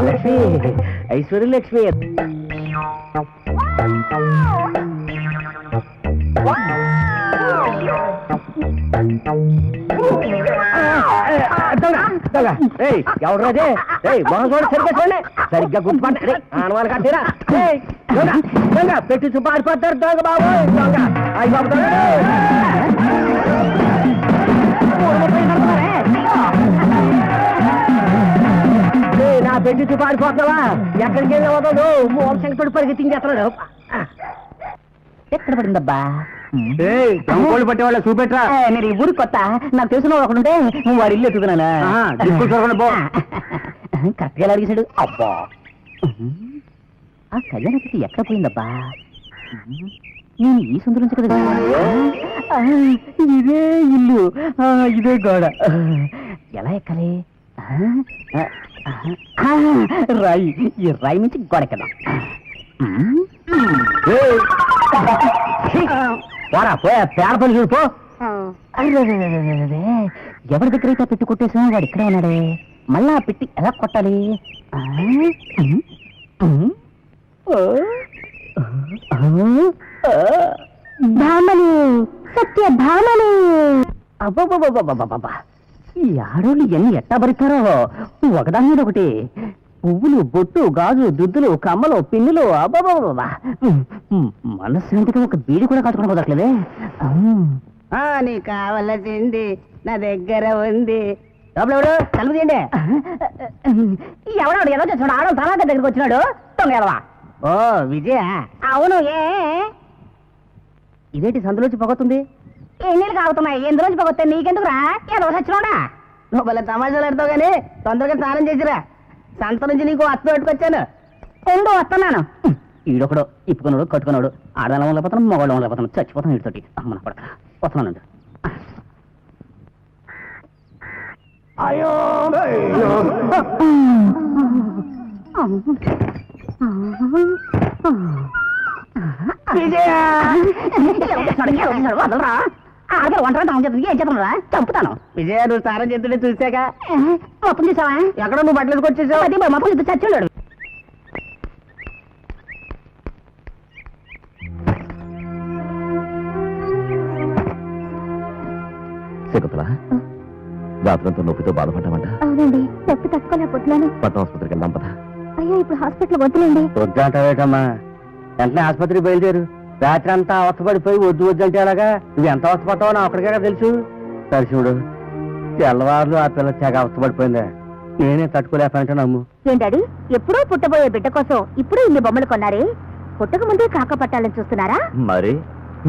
లక్ష్మి, ఐశ్వర్య లక్ష్మి. ఎవరు రాజే? మొహం కూడా సరిగ్గా చూడండి, సరిగ్గా గుర్తుపట్ట ఆనవాళ్ళు కట్టిరా. దొంగ పెట్టి చూపాడిపోతారు దొంగ బాబు. దొంగ అయ్యి బాబు నా పెట్టి చూపాడిపోతావా? ఎక్కడికి వెళ్ళి అవుతాడు? మోసంకతుడు పరిగెత్తించేస్తున్నాడు. ఎక్కడ పడిందబ్బా? దొంగోళ్ళు పట్టేవాళ్ళ చూపెట్టరా. నేను ఈ ఊరికి కొత్త, నాకు తెలిసిన ఒకడుంటే వారి ఇల్లు ఎత్తుకున్నానా. కరెక్ట్గా ఎలా అడిగేశాడు. అబ్బా, ఆ కళ్యాణకి ఎక్కడ పోయిందబ్బా? నేను ఈ సందు నుంచి కదా. ఇదే ఇల్లు, ఇదే గోడ. ఎలా ఎక్కాలి? రాయి, ఈ రాయి నుంచి గోడ కదా. పోరా పోయా, పేడ పని చూడిపో. ఎవరి దగ్గర అయితే పెట్టి కొట్టేసా వాడు ఇక్కడే ఉన్నాడే. మళ్ళా పెట్టి ఎలా కొట్టాలి? భామలు, సత్య భామలు. అబ్బబ్బబ్బబ్బబ్బబ్బా, ఈ ఆడోళ్ళు ఎన్ని ఎట్టా భరిస్తారో, ఒకదాని మీద ఒకటి. పువ్వులు, బొట్టు, గాజు, దుద్దులు, కమ్మలు, పిన్నులు. అబ్బబ్బబ్బా, మనశ్శాంతిగా ఒక బీడి కూడా కట్టుకుని పోదట్లేదే. నీకు కావలసింది నా దగ్గర ఉంది. ఎవడు తలుపు తీయండి. ఎవడాడు? ఏదో చేస్తున్నాడు. ఆడో తలాక దగ్గరికి వచ్చినాడు. తొంగవా? ఓ విజయ. అవును. ఇదేంటి సందులోంచి పొగొత్తుంది? ఎన్నీళ్ళు కాగుతున్నాయి. ఎందులోంచి పొగొత్తాయి? నీకెందుకురా? ఏదో వచ్చినాడా? నువ్వు భలే తమాషాలు ఆడతావు కానీ తొందరగా స్నానం చేసిరా. సంత నుంచి నీకు అత్త పెట్టుకొచ్చాను. ఉండు, వస్తున్నాను. ఈడొకడు ఇప్పుకున్నాడు, కట్టుకున్నాడు. ఆడదాని వల్ల పోతాను, మగవాళ్ళ వల్ల పోతాను. చచ్చిపోతాను వీటితోటి. అమ్మన పడక వస్తున్నాను. అయ్యో వదలరా. ఆగే వంటరా చేస్తుంది. ఏం చేస్తున్నారా? చంపుతాను. విజయ, నువ్వు స్నానం చేస్తుంటే చూసాక మొత్తం చూసావా? ఎక్కడో నువ్వు బట్టలు కొట్టేసావు. అది మొత్తం చూస్తే చచ్చున్నాడు. శకుంతల, రాత్రంతో నొప్పితో బాధపడ్డామంట. అవునండి, నొప్పి తట్టుకోలేకపోతున్నాను. పట్టణ ఆసుపత్రికి వెళ్దాం పద. అయ్యో, ఇప్పుడు హాస్పిటల్ వద్దులేండి. వద్దంటావేటమ్మా? వెంటనే ఆసుపత్రికి బయలుదేరు. రాత్రి అంతా అవస్థపడిపోయి వద్దు వద్దు అంటే అలాగా. నువ్వు ఎంత అవస్థపడతావో నా అక్కడికే తెలుసు. దర్శనుడు, తెల్లవారులు ఆ పిల్ల తెగ అవస్థపడిపోయిందా. నేనే తట్టుకోలేకపోయినట్టు నమ్ము. ఏంటడి, ఎప్పుడూ పుట్టబోయే బిడ్డ కోసం ఇప్పుడు ఇన్ని బొమ్మలు కొన్నారే? పుట్టక ముందే కాక పట్టాలని చూస్తున్నారా? మరి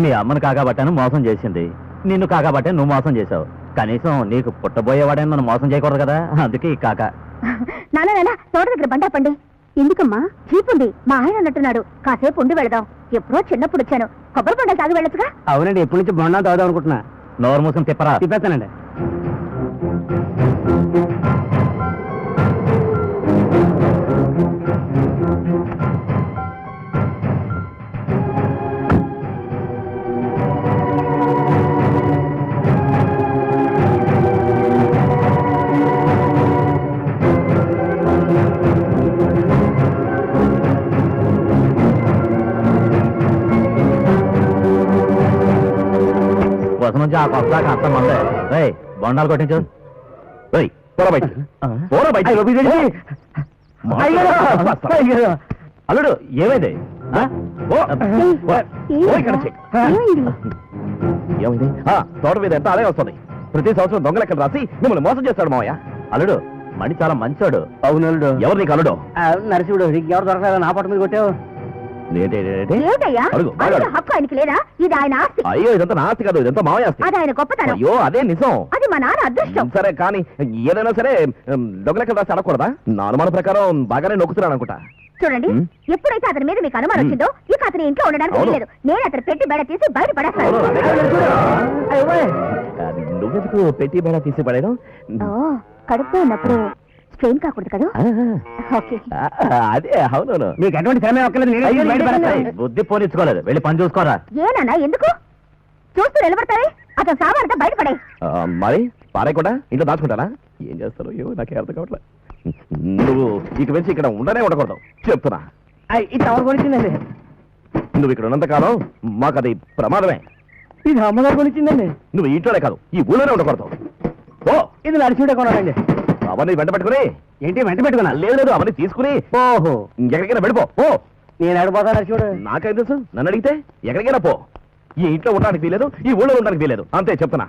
మీ అమ్మను కాకబట్టాను మోసం చేసింది, నిన్ను కాకబట్టే నువ్వు మోసం చేసావు. కనీసం నీకు పుట్టబోయేవాడని నన్ను మోసం చేయకూడదు కదా, అందుకే ఈ కాక. నాన్న, తోట దగ్గర బండాపండి. ఎందుకమ్మా? చీపుంది, మా ఆయన అన్నట్టున్నాడు. కాసేపు ఉండి వెళదాం. ఎప్పుడో చిన్నప్పుడు వచ్చాను. కొబ్బరి బండలు తాగి వెళ్ళొచ్చుగా. అవునండి, ఎప్పటి నుంచి బొండా తాగుదాం అనుకుంటున్నా. నోరు మూసం తిప్పరా. తిప్పేస్తానండి. నుంచి ఆ కొత్త అంత మందే. రే, బొండాలు కొట్టించు. అల్లుడు, ఏమైంది? ఏమైంది? తోట మీద ఎంత అదే వస్తుంది. ప్రతి సంవత్సరం దొంగ లెక్కలు రాసి మిమ్మల్ని మోసం చేస్తాడు మావయ్య. అల్లుడు మణి చాలా మంచోడు. అవును అల్లుడు. ఎవరు నీకు అల్లుడు? నరసింహుడు. నీకు ఎవరు దొరకలేదా? నా పట్టు మీద కొట్టావు. అయ్యో, ఇదంతా నా ఆస్తి కాదు, ఇదంతా మావయ్య ఆస్తి. అయ్యో, అదే నిజం. అది మా నాన్న అదృష్టం. సరే కానీ ఏదైనా సరే దొంగ లెక్కలు రాసి అడగకూడదా? నా అనుమాన ప్రకారం బాగానే నొక్కుతున్నాను అనుకుంటా. చూడండి, ఎప్పుడైతే అతని మీద మీకు అనుమానం వచ్చిందో ఇక అతని ఇంట్లో ఉండడానికి లేదు. నేను అతను పెట్టి బెడ తీసి బయట పడేస్తాను. నువ్వెందుకు పెట్టి బేడ తీసి పడేయడం? కడుపులో ఉన్నప్పుడు స్ట్రెయిన్ కాకూడదు కదా. అదే, అవును. నీకు ఎటువంటి సమయం ఒక్కలేదు. బుద్ధి పోనిచ్చుకోలేదు. వెళ్ళి పని చూసుకోరా. ఏనన్నా, ఎందుకు చూస్తూ నిలబడతారే? అతను సామానంతా బయటపడే. మరి పారేయకుండా ఇంట్లో దాచుకుంటానా? ఏం చేస్తారు ఏమో నాకే అర్థం కావట్లేదు. నువ్వు ఇక వెంచి ఇక్కడ ఉండనే ఉండకూడదు చెప్తున్నా. ఇది ఎవరు కొనిచ్చిందండి? నువ్వు ఇక్కడ ఉన్నంత కాలం మాకు అది ప్రమాదమే. ఇది అమ్మగారు కొనిచ్చిందండి. నువ్వు ఇంట్లోనే కాదు ఈ ఊళ్ళోనే ఉండకూడదు. ఓ ఇది నడిచిడే కొనాలండి. అవన్నీ వెంట పెట్టుకుని ఏంటి వెంట పెట్టుకున్నా? లేదు అవన్నీ తీసుకుని ఓహో, ఎక్కడికైనా వెళ్ళిపో. ఓ నేను అడిపోతా నడిచిడు. నాకేం తెలుసు? నన్ను అడిగితే ఎక్కడికైనా పో. ఈ ఇంట్లో ఉండడానికి వీలేదు, ఈ ఊళ్ళో ఉండడానికి వీలేదు. అంతే చెప్తున్నా.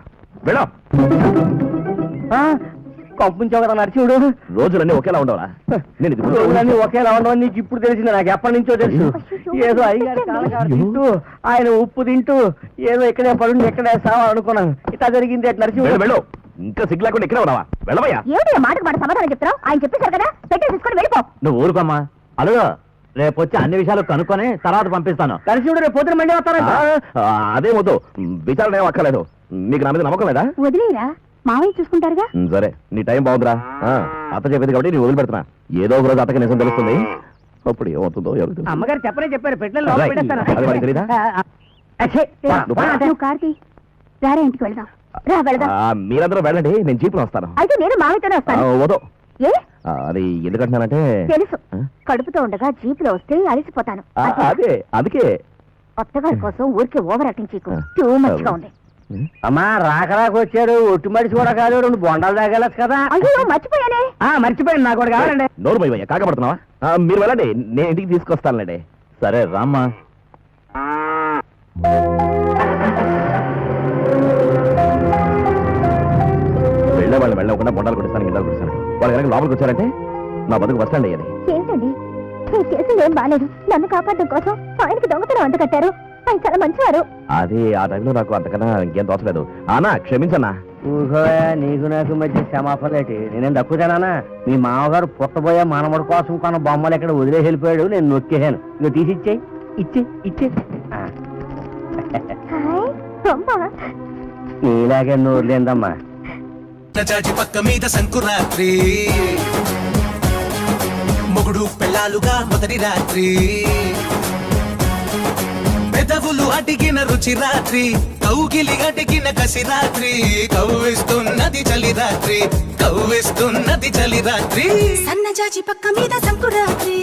వెళ్ళా. కంపుంచావు కదా నడిచిడు. రోజులన్నీ ఒకేలా ఉండవరా? నేను ఇది రోజులన్నీ ఒకేలా ఉండవు నీకు ఇప్పుడు తెలిసింది, నాకు ఎప్పటి నుంచో తెలుసు. ఏదో అయ్యారు కాలగారు తింటూ ఆయన ఉప్పు తింటూ ఏదో ఇక్కడే పడుండి ఇక్కడే సావా అనుకున్నాను. ఇట్లా జరిగింది అట్లా నడిచి వెళ్ళు. ఇంకా సిగ్గు లేకుండా ఇక్కడే ఉన్నావా? వెళ్ళవయ్యా. ఏమిటి మాటకు మాట సమాధానం చెప్తావు? ఆయన చెప్పేశారు కదా, పెట్టి తీసుకొని వెళ్ళిపో. నువ్వు ఊరుకోమ్మా. అలుగు రేపు వచ్చి అన్ని విషయాలు కనుక్కొని తర్వాత పంపిస్తాను. నడిచిడు రేపు పొద్దున మళ్ళీ వస్తారంట. అదే వద్దు, విచారణ ఏం అక్కర్లేదు. మీకు నా మీద నమ్మకం లేదా? వదిలేరా, మావయ్య చూసుకుంటారుగా. సరే నీ టైం బాగుందిరా. అత్త చెప్పింది కాబట్టి నేను వదిలిపెడుతున్నా. ఏదో ఒక రోజు అత్తకి నిజం తెలుస్తుంది. అప్పుడు ఏమవుతుందో ఎవరికి తెలుసు. అమ్మగారు చెప్పనే చెప్పారు పెట్టిన Right. అది వాడికి తెలీదా? నువ్వు కార్తీ రారా, ఇంటికి వెళ్దాం. రా వెళదాం. మీరందరూ వెళ్ళండి, నేను జీపులో వస్తాను. అయితే నేను మావయ్యతోనే వస్తాను. వద్దు. ఏ అది ఎందుకంటున్నానంటే తెలుసు, కడుపుతో ఉండగా జీపులో వస్తే అలసిపోతాను. అదే అందుకే. కొత్తగారి కోసం ఊరికే ఓవర్ యాక్టింగ్ చేయకు. టూ మచ్ గా ఉంది. అమ్మా రాకరాకు వచ్చాడు, ఒట్టి మడిచి కూడా కాదు, 2 బొండాలు తాగలచ్చు కదా. అయ్యో మర్చిపోయానే. మర్చిపోయాను, నాకు కూడా కావాలండి. నోరు పోయి కాకపడుతున్నావా? మీరు వెళ్ళండి, నేను ఇంటికి తీసుకొస్తానులేండి. సరే రామ్మా. వెళ్ళే వాళ్ళు వెళ్ళకుండా బొండాలు కొట్టిస్తాను, గిండాలు కొట్టిస్తాను. వాళ్ళు కనుక లోపలికి వచ్చారంటే నా బతుకు బస్ స్టాండ్ అయ్యేది. ఏంటండి నేను చేసింది ఏం బాలేదు. నన్ను కాపాడడం కోసం ఆయనకి దొంగతనం అంత కట్టారు. ఆయన చాలా మంచివారు. అది ఆ టైంలో నాకు అంతకన్నా ఇంకేం తోచలేదు. అన్నా క్షమించన్నా. నీకు నాకు మధ్య క్షమాపణలేటి, నేనేం తక్కువదానా? మీ మామగారు పుట్టబోయే మానవుడి కోసం కొన్న బొమ్మలు ఎక్కడ వదిలేసి వెళ్ళిపోయాడు, నేను నొక్కేసాను. నువ్వు తీసి ఇచ్చే హాయ్ బొమ్మ. నీలాగే నోరులేందమ్మా. చాచి పక్క మీద సంకురాత్రి, మొగుడు పెళ్ళాలుగా మొదటి రాత్రి, పెదవులు అడిగిన రుచి రాత్రి, కౌగిలి అడిగిన కసి రాత్రి, కవ్విస్తున్నది చలి రాత్రి, కవ్విస్తున్నది చలి రాత్రి. సన్నజాజి పక్క మీద సంకురాత్రి.